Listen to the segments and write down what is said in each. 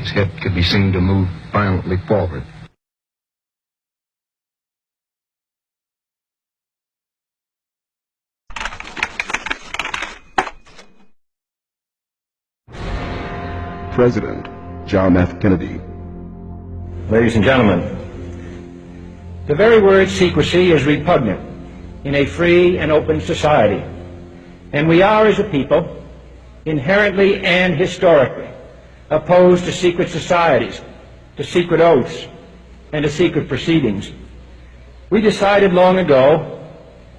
His head could be seen to move violently forward. President John F. Kennedy. Ladies and gentlemen, the very word secrecy is repugnant in a free and open society, and we are, as a people, inherently and historically opposed to secret societies, to secret oaths, and to secret proceedings. We decided long ago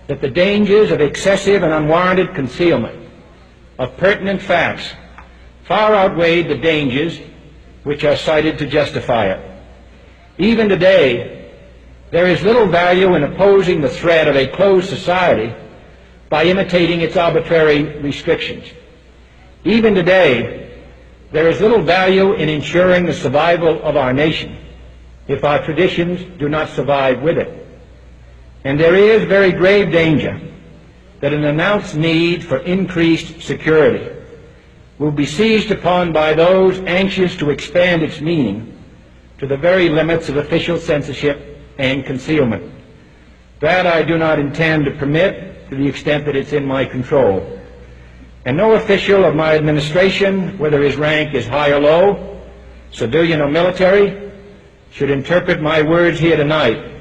that the dangers of excessive and unwarranted concealment of pertinent facts far outweighed the dangers which are cited to justify it. Even today, there is little value in opposing the threat of a closed society by imitating its arbitrary restrictions. Even today, there is little value in ensuring the survival of our nation if our traditions do not survive with it. And there is very grave danger that an announced need for increased security will be seized upon by those anxious to expand its meaning to the very limits of official censorship and concealment. That I do not intend to permit to the extent that it's in my control. And no official of my administration, whether his rank is high or low, civilian or military, should interpret my words here tonight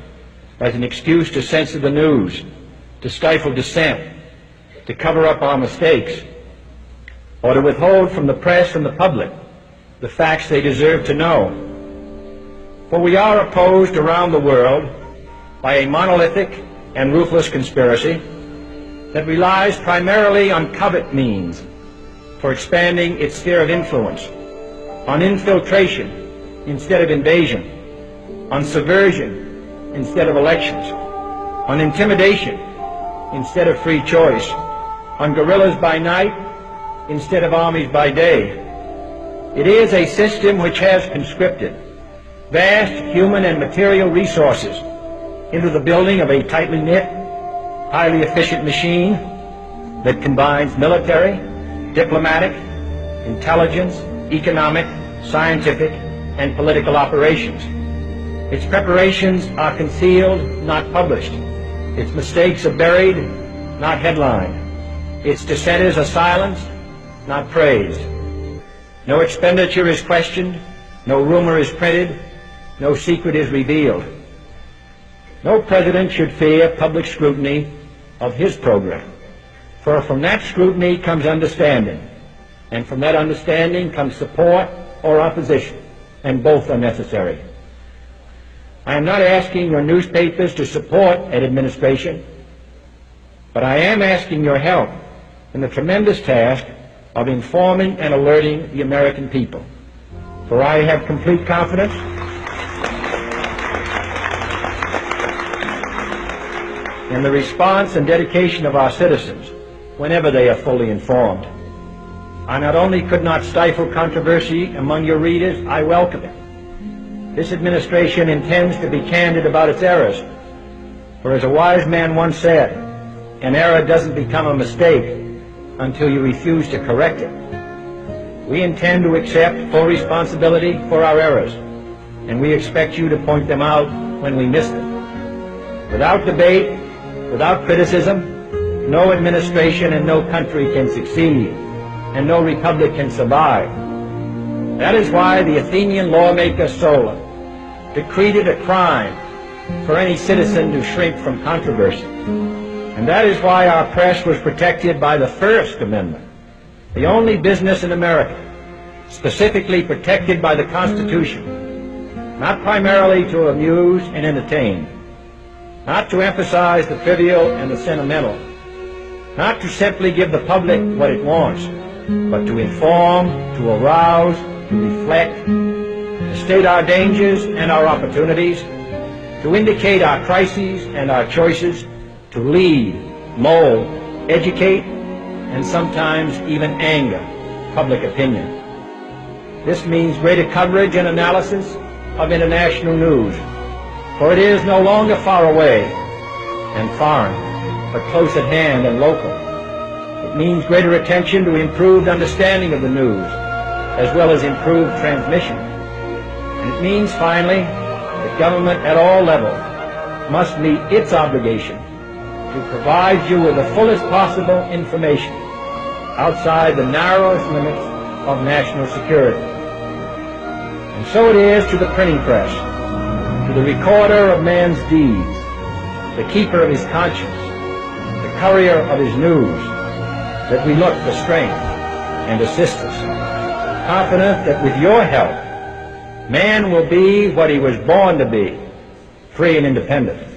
as an excuse to censor the news, to stifle dissent, to cover up our mistakes, or to withhold from the press and the public the facts they deserve to know. For we are opposed around the world by a monolithic and ruthless conspiracy that relies primarily on covert means for expanding its sphere of influence, on infiltration instead of invasion, on subversion instead of elections, on intimidation instead of free choice, on guerrillas by night instead of armies by day. It is a system which has conscripted vast human and material resources into the building of a tightly knit, highly efficient machine that combines military, diplomatic, intelligence, economic, scientific, and political operations. Its preparations are concealed, not published. Its mistakes are buried, not headlined. Its dissenters are silenced, not praised. No expenditure is questioned, no rumor is printed, no secret is revealed. No president should fear public scrutiny of his program, for from that scrutiny comes understanding, and from that understanding comes support or opposition, and both are necessary. I am not asking your newspapers to support an administration, but I am asking your help in the tremendous task of informing and alerting the American people. For I have complete confidence in the response and dedication of our citizens whenever they are fully informed. I not only could not stifle controversy among your readers, I welcome it. This administration intends to be candid about its errors, for as a wise man once said, an error doesn't become a mistake until you refuse to correct it. We intend to accept full responsibility for our errors, and we expect you to point them out when we miss them. Without debate, without criticism, no administration and no country can succeed, and no republic can survive. That is why the Athenian lawmaker Solon decreed it a crime for any citizen to shrink from controversy. And that is why our press was protected by the First Amendment, the only business in America specifically protected by the Constitution, not primarily to amuse and entertain, not to emphasize the trivial and the sentimental, not to simply give the public what it wants, but to inform, to arouse, to reflect, to state our dangers and our opportunities, to indicate our crises and our choices, to lead, mold, educate, and sometimes even anger public opinion. This means greater coverage and analysis of international news, for it is no longer far away and foreign, but close at hand and local. It means greater attention to improved understanding of the news, as well as improved transmission. And it means, finally, that government at all levels must meet its obligation to provide you with the fullest possible information outside the narrowest limits of national security. And so it is to the printing press, to the recorder of man's deeds, the keeper of his conscience, the courier of his news, that we look for strength and assistance, confident that with your help, man will be what he was born to be, free and independent.